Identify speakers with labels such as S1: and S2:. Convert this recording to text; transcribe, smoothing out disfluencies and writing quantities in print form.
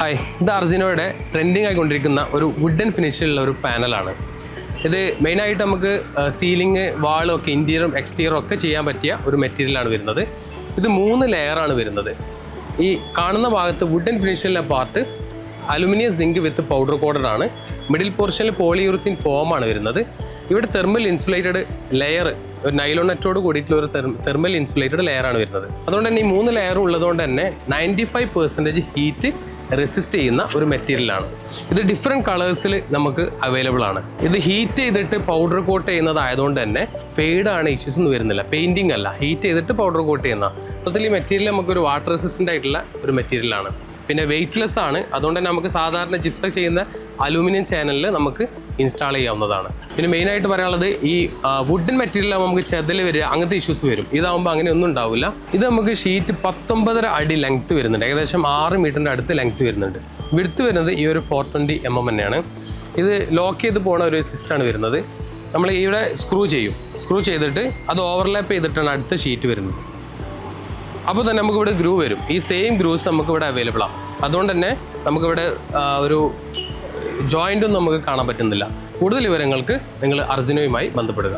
S1: Hi, ഇത് അർജിനോയുടെ trending ആയിക്കൊണ്ടിരിക്കുന്ന ഒരു wooden ഫിനിഷിലുള്ള ഒരു പാനലാണ്. ഇത് മെയിനായിട്ട് നമുക്ക് സീലിംഗ്, വാളൊക്കെ ഇൻറ്റീരിയറും എക്സ്റ്റീരിയറും ഒക്കെ ചെയ്യാൻ പറ്റിയ ഒരു മെറ്റീരിയലാണ് വരുന്നത്. ഇത് 3 ലെയറാണ് വരുന്നത്. ഈ കാണുന്ന ഭാഗത്ത് വുഡൻ ഫിനിഷിലുള്ള പാർട്ട് അലുമിനിയം സിങ്ക് വിത്ത് പൗഡർ കോഡഡ് ആണ്. മിഡിൽ പോർഷനിൽ പോളിയൂറിത്തിൻ ഫോമാണ് വരുന്നത്. ഇവിടെ തെർമൽ ഇൻസുലേറ്റഡ് ലെയർ, ഒരു നൈലോൺ നെറ്റോട് കൂടിയിട്ടുള്ള ഒരു തെർമൽ ഇൻസുലേറ്റഡ് ലെയറാണ് വരുന്നത്. അതുകൊണ്ട് തന്നെ ഈ 3 ലെയർ ഉള്ളതുകൊണ്ട് തന്നെ 95% ഹീറ്റ് റെസിസ്റ്റ് ചെയ്യുന്ന ഒരു മെറ്റീരിയലാണ്. ഇത് ഡിഫറെൻറ്റ് കളേഴ്സിൽ നമുക്ക് അവൈലബിൾ ആണ്. ഇത് ഹീറ്റ് ചെയ്തിട്ട് പൗഡർ കോട്ട് ചെയ്യുന്നതായതുകൊണ്ട് തന്നെ ഫെയ്ഡാണ്, ഇഷ്യൂസ് ഒന്നും വരുന്നില്ല. പെയിൻറ്റിംഗ് അല്ല, ഹീറ്റ് ചെയ്തിട്ട് പൗഡർ കോട്ട് ചെയ്യുന്ന. മൊത്തത്തിൽ ഈ മെറ്റീരിയൽ നമുക്കൊരു വാട്ടർ റെസിസ്റ്റൻ്റ് ആയിട്ടുള്ള ഒരു മെറ്റീരിയലാണ്. പിന്നെ വെയ്റ്റ്ലെസ് ആണ്. അതുകൊണ്ട് തന്നെ നമുക്ക് സാധാരണ ജിപ്സം ചെയ്യുന്ന അലൂമിനിയം ചാനലിൽ നമുക്ക് ഇൻസ്റ്റാൾ ചെയ്യാവുന്നതാണ്. പിന്നെ മെയിനായിട്ട് പറയാനുള്ളത്, ഈ വുഡൻ മെറ്റീരിയൽ നമുക്ക് ചെതൽ വരിക, അങ്ങനത്തെ ഇഷ്യൂസ് വരും. ഇതാകുമ്പോൾ അങ്ങനെ ഒന്നും ഉണ്ടാവില്ല. ഇത് നമുക്ക് ഷീറ്റ് 19.5 അടി ലെങ്ത്ത് വരുന്നുണ്ട്. ഏകദേശം 6 മീറ്ററിൻ്റെ അടുത്ത് ലെങ്ത്ത് വരുന്നുണ്ട്. വിഡ്ത്ത് വരുന്നത് ഈ ഒരു 420 mm തന്നെയാണ്. ഇത് ലോക്ക് ചെയ്ത് പോകുന്ന ഒരു സിസ്റ്റമാണ് വരുന്നത്. നമ്മൾ ഇവിടെ സ്ക്രൂ ചെയ്തിട്ട് അത് ഓവർലാപ്പ് ചെയ്തിട്ടാണ് അടുത്ത ഷീറ്റ് വരുന്നത്. അപ്പോൾ തന്നെ നമുക്കിവിടെ ഗ്രൂ വരും. ഈ സെയിം ഗ്രൂസ് നമുക്കിവിടെ അവൈലബിൾ ആണ്. അതുകൊണ്ട് തന്നെ നമുക്കിവിടെ ഒരു ജോയിൻറ്റൊന്നും നമുക്ക് കാണാൻ പറ്റുന്നില്ല. കൂടുതൽ വിവരങ്ങൾക്ക് നിങ്ങൾ അർജിനോയുമായി ബന്ധപ്പെടുക.